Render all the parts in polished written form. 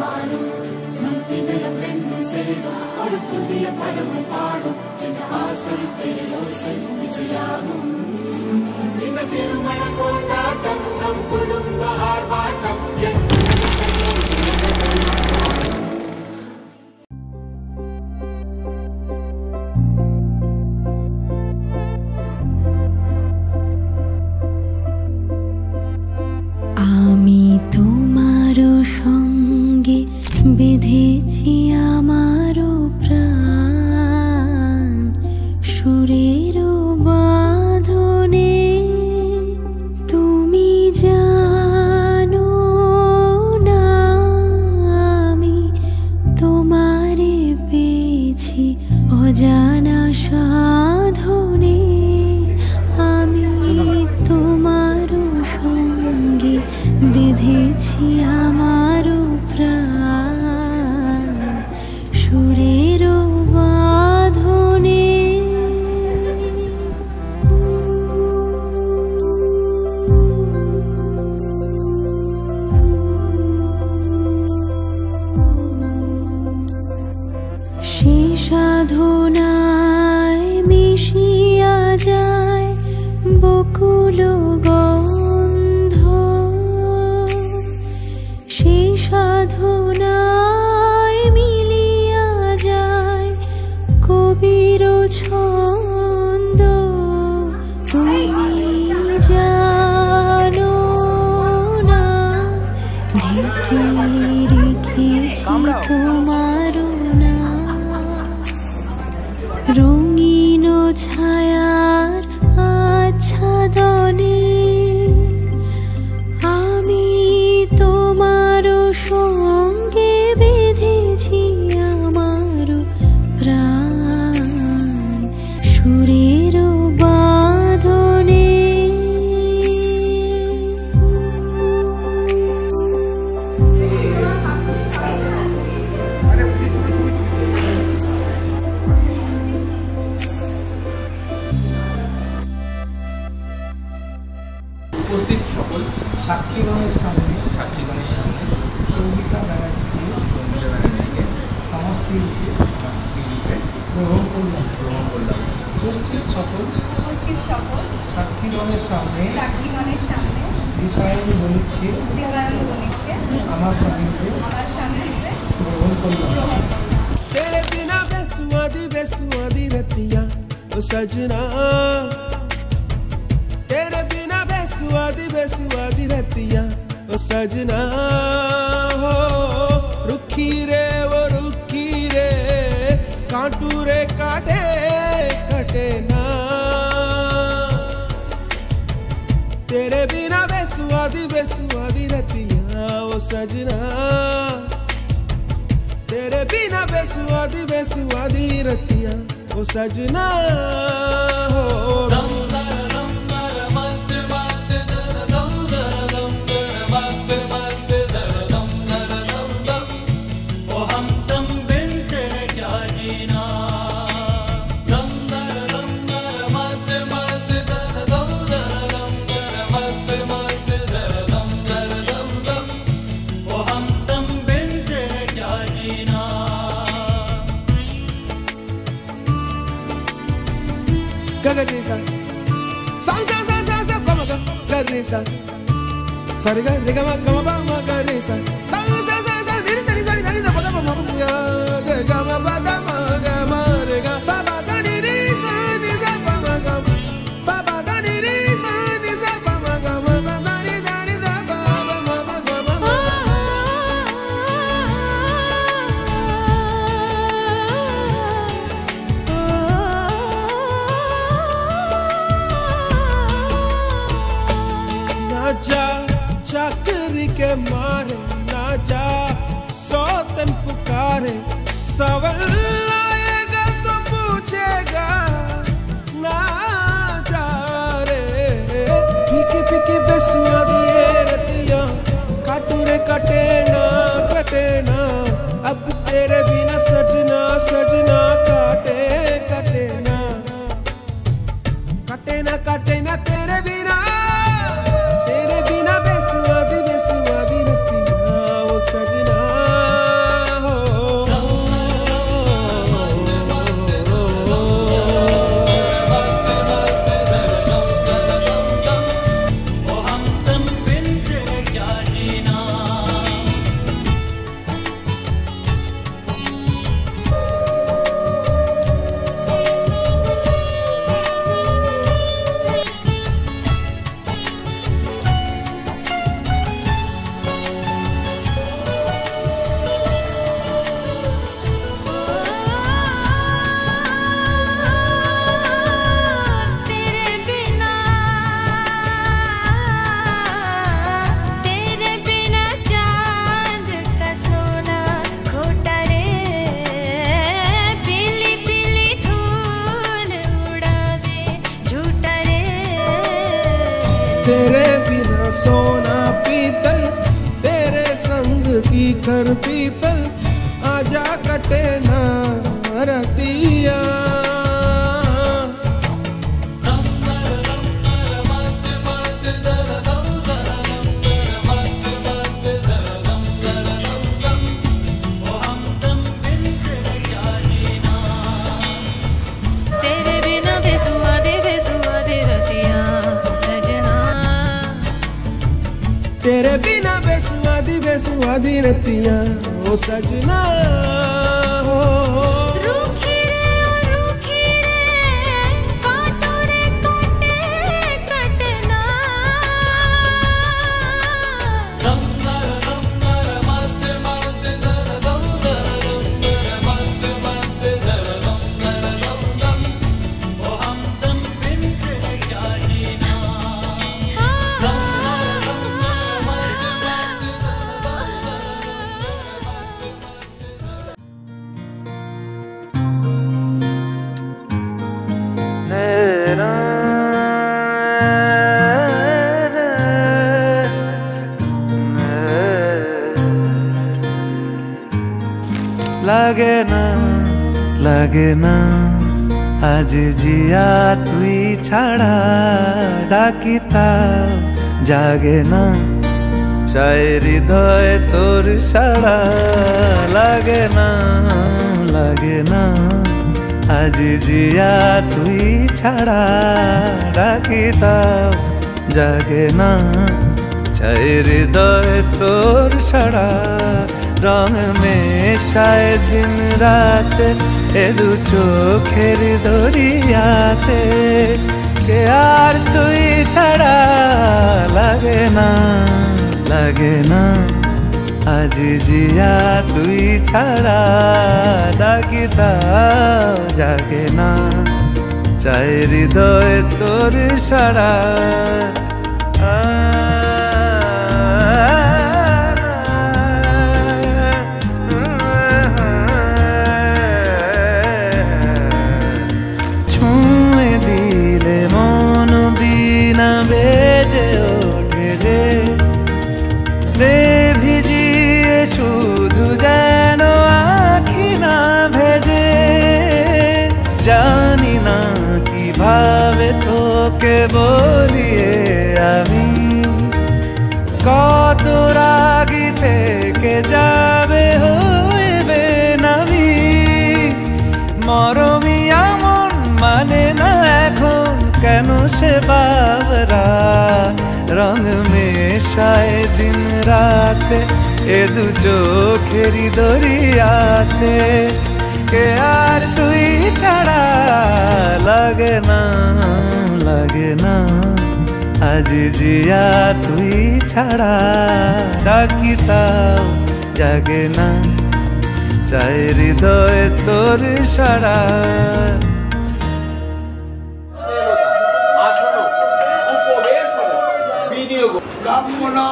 வாழும் நம் இதயம் ரெண்டு சேரும் ஒரு புதிய பறவை பாடும் இந்த ஆசை பேரோசை இசையாகும் இந்த திருமண கொண்டாட்டம் நம் குடும்ப ஆர்ப்பாட்டம் বেঁধেছি আমারও প্রাণ সুরের বাঁধনে তুমি জানো না আমি তোমারে পেয়েছি অজানা সাধনে আমি তোমারও সঙ্গে বেঁধেছি আমারও প্রাণ সুরের বাঁধনে সে সাধনায় মিশিয়া যায় বকুল গন্ধ সে সাধনায় মিলিয়া যায় কবির ছন্দ তুমি জানো না ঢেকে রেখেছি তোমার না রঙিন ছায়ার আচ্ছাদনে আমি তোমার সঙ্গে বেঁধেছি আমার প্রাণ সুরের বাঁধনে উপস্থিত সকল সাক্ষীগণের সামনে সঙ্গীতা ব্যানার্জিকে সমস্ত রূপে গ্রহণ করলাম উপস্থিত সকল সাক্ষীগণের সামনে দীপায়ন বণিককে আমার সামনে গ্রহণ করলাম। तेरे बिना बेसुआदी रतिया ओ सजना तेरे बिना बेसुआदी रतिया ओ सजना हो रुखी रे वो रुखी रे कांटू रे काटे कटे ना तेरे बिना बेसुआदी रतिया ओ सजना तेरे बिना बेसुआदी रतिया ओ सजना हो Gagadisa, sa gagadisa, sariga riga ma gama ba ma gagadisa, sa diri diri da ba da ma ga gama ba da ma gama riga ba ba da diri sa ba ma gama ba ba da diri sa ba ma gama ba da diri da ba ma gama. जा चाकरी के मारे ना जा सौतन पुकारे सवाल आएगा तो पूछेगा ना जा रे फीकी बेसुआदी रतिया काटू रे कटे ना अब तेरे बिना सजना काटे ना तेरे बिना बेसुआदी रतिया ओ सजना शिखर पीपल आजा कटे ना रतिया तेरे बिना बेसुआदी रतिया सजना तेरे बिना बेसुआदी रतिया ओ सजना हो रूखी रे काटो रे काटे कटना লাগে না আজ জিয়া তুই ছাড়া ডাকিতা জাগে না চাই হৃদয় তোর সাড়া লাগে না আজ জিয়া তুই ছাড়া ডাকিতা জাগে না চাই হৃদয় তোর সাড়া রং মেশায় দিন রাত এ দু চোখের দরিয়াতে কে আর তুই ছাড়া লাগে না আজ জিয়া তুই ছাড়া ডাকিতা জাগে না চাই হৃদয় তোর সাড়া বেজে ওঠে যে দে ভিজিয়ে শুধু যেন আখি না ভেজে জানি না কিভাবে তোকে বলিয়ে আমি কত রাগি থেকে যাবে হইবে নামি মরমি এমন মানে না এখন কেন সে বাবরা রং মেশায় দিন রাতে এ দু চোখেরি দরিয়াতে কে আর তুই ছাড়া লাগে না আজ জিয়া তুই ছাড়া ডাকিতাও জাগে না চাই হৃদয় তোর সাড়া কামনা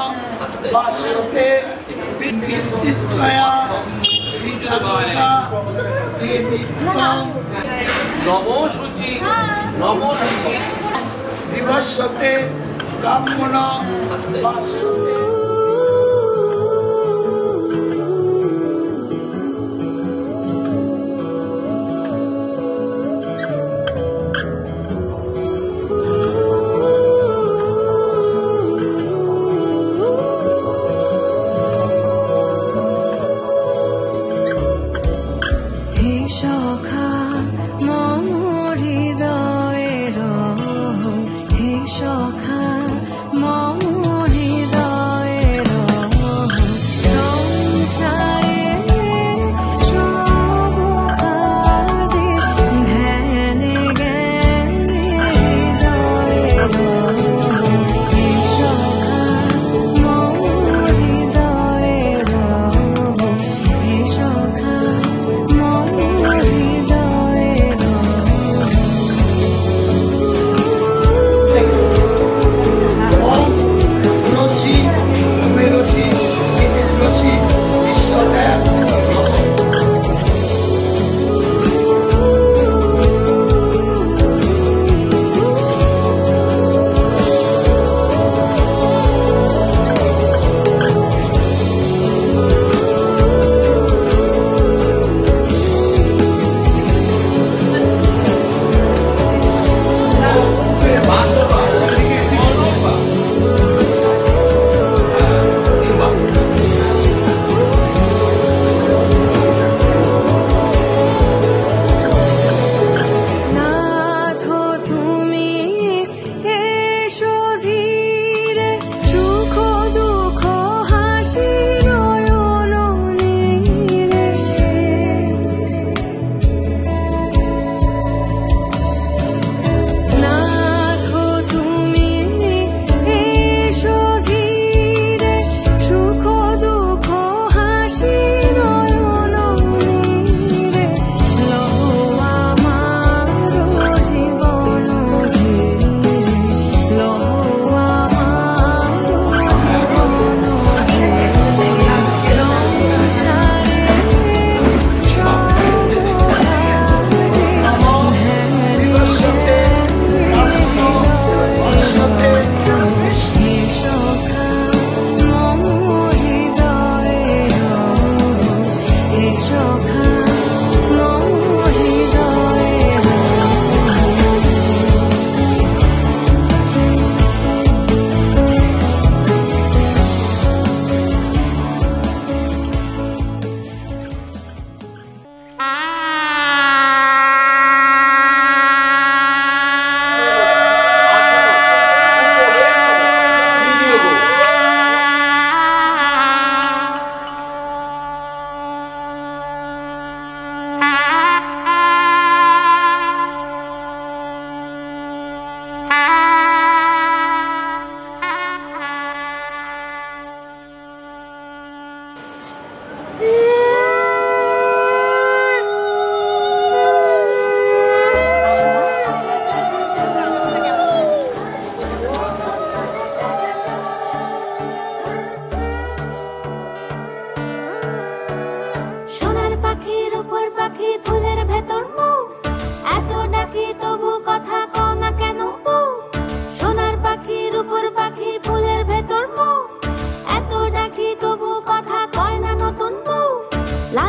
বাসতে বিচিত্রয়া বিদ্যা নমশুচি বিভস্যতে কামনা বাসতে সখা মম হৃদয়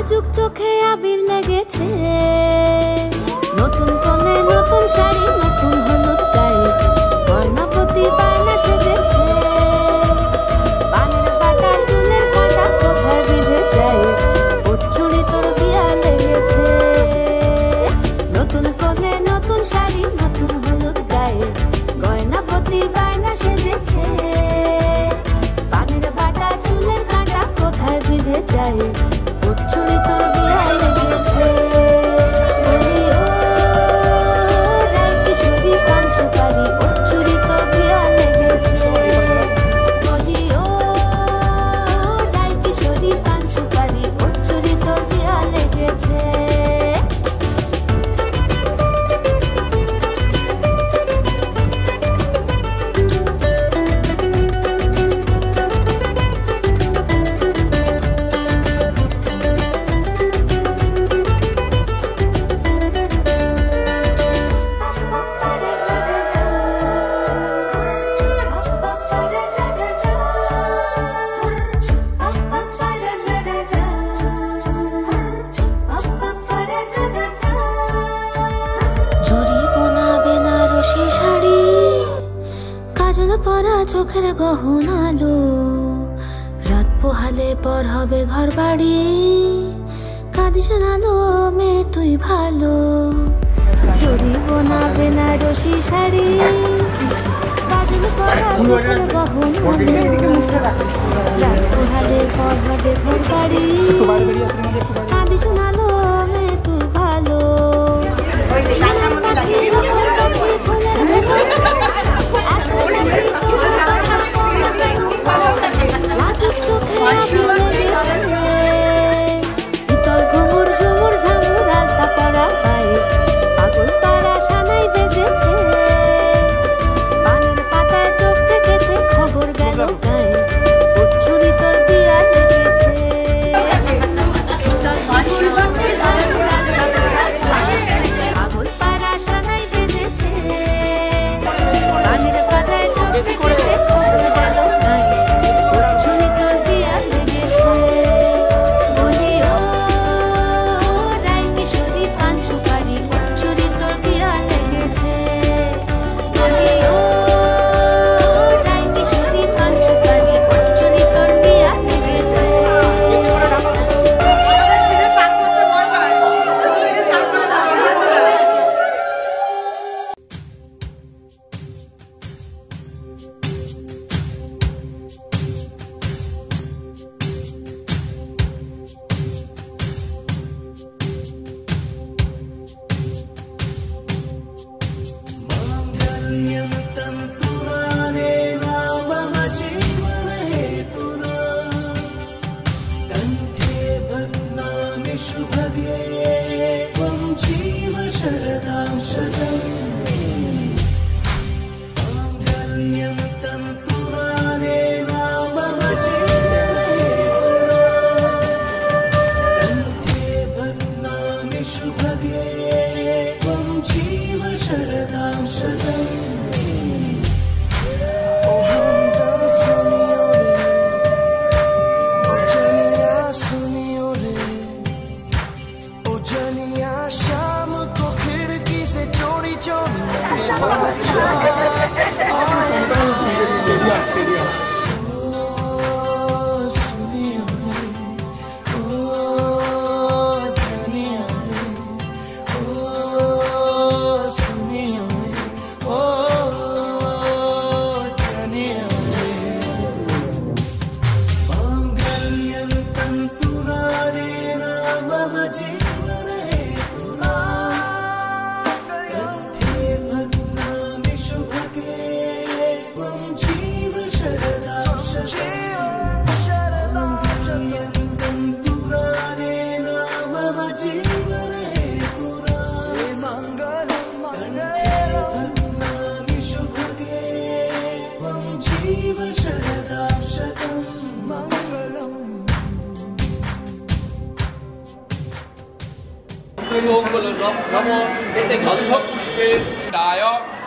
নাজুক চোখে আবির লেগেছে, নতুন কোণে নতুন শাড়ি নতুন হলুদ গায়ে, গয়নাপতি বায়না সেজেছে, পানের বাটা চুলের কাঁটা কোথায় বিঁধে যায়, ওর চুড়ি তোর বিয়া লেগেছে, নতুন কোণে নতুন শাড়ি নতুন হলুদ গায়ে, গয়নাপতি বায়না সেজেছে, পানের বাটা চুলের কাঁটা কোথায় বিঁধে যায়, ওর চুড়ি তোর বিয়া লেগেছে। কিশোরী পান সুপারি ওর চুড়ি তোর বিয়া লেগেছে, কিশোরী পান সুপারি ওর চুড়ি তোর বিয়া লেগেছে। চোখের গহনালো রাত পোহালে পর হবে ঘর বাড়ি, কাঁদিস নালো মেয়ে তুই ভালো, জরি বোনা বেনারসি শাড়ি, কাজল পরা চোখের গহনালো রাত পোহালে পর হবে ঘর বাড়ি, কাঁদিস নালো মেয়ে তুই ভালো, ঘুমুর ঝুমুর ঝামুর আলতা পরা পায়ে, পাগল পাড়া সানাই বেজেছে, পানের পাতায় চোখ থেকেছে খবর গেল গায়ে, ওর চুড়ি তোর বিয়া লেগেছে, ঘুমুর ঝুমুর ঝামুর আলতা পরা পায়ে, পাগল পাড়া সানাই বেজেছে, পানের পাতায় চোখ থেকেছে খবর গেল গায়ে, ওর চুড়ি তোর বিয়া লেগেছে। বলি ও রায় কিশোরী পান সুপারি ওর চুড়ি তোর বিয়া লেগেছে, বলি ও রায় কিশোরী পান সুপারি ওর চুড়ি তোর বিয়া লেগেছে।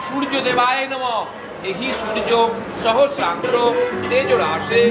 সূর্যদেবায় নমঃ। এই সূর্য সহস্রাংশ তেজ রাশে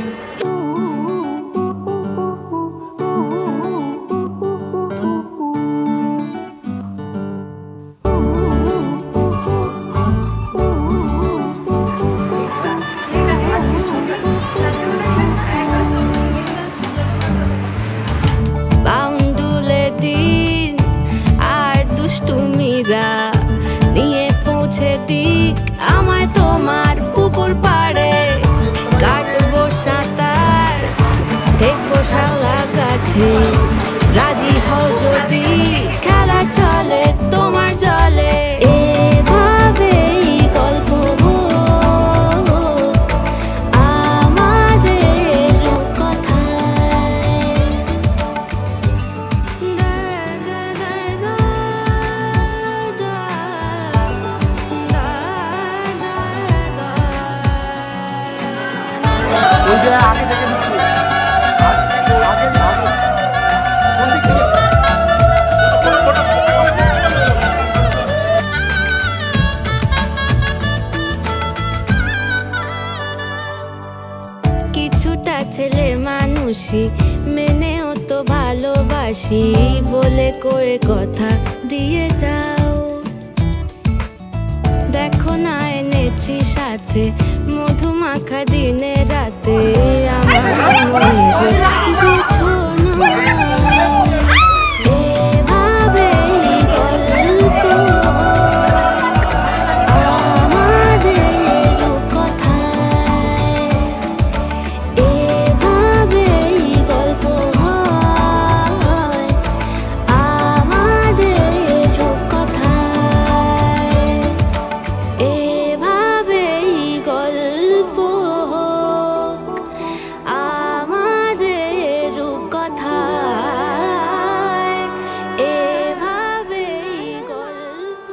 ভালোবাসি বলে কয়ে কথা দিয়ে যাও। দেখো না এনেছি সাথে মধুমাখা দিনে রাতে আমার মনের জোছনা। এভাবেই গল্প আমাদের কথায়, এভাবেই গল্প হয় আমাদের কথায়, এভাবেই গল্প হোক আমাদের কথায়, এভাবেই গল্প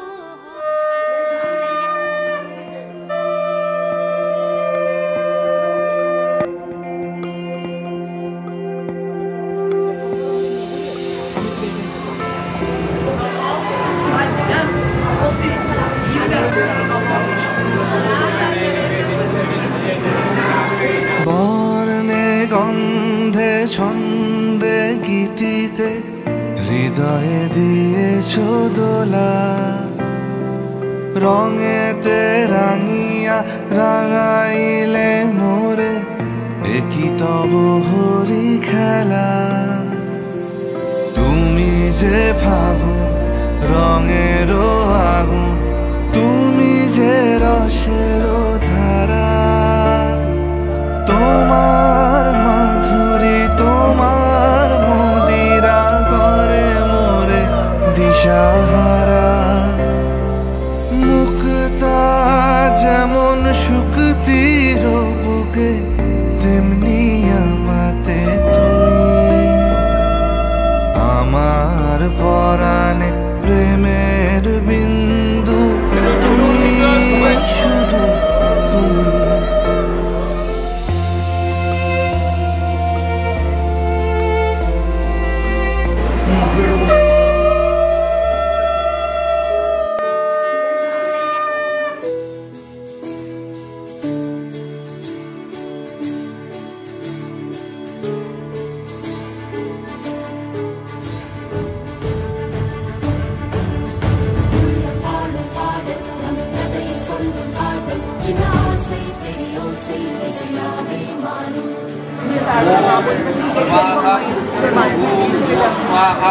বর্ণে গন্ধে ছন্দে গীতিতে হৃদয়ে দিয়েছ দোলা, রঙেতে রাঙিয়া রাঙাইলে মোরে একই তব হরি খেলা। তুমি যে ফাগুন রঙেরও আগুন, তুমি যে রসেরও ধারা, তোমার মাধুরী তোমার মদিরা করে মোরে দিশাহারা। মুক্তা যেমন শুকতির বুকে তেমনি আমাতে তুমি, আমার পরাণে প্রেমের বিন্দু তুমি, শুধু তুমি। स्वाहा ओम स्वाहा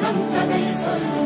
நம் கதை சொல்லும்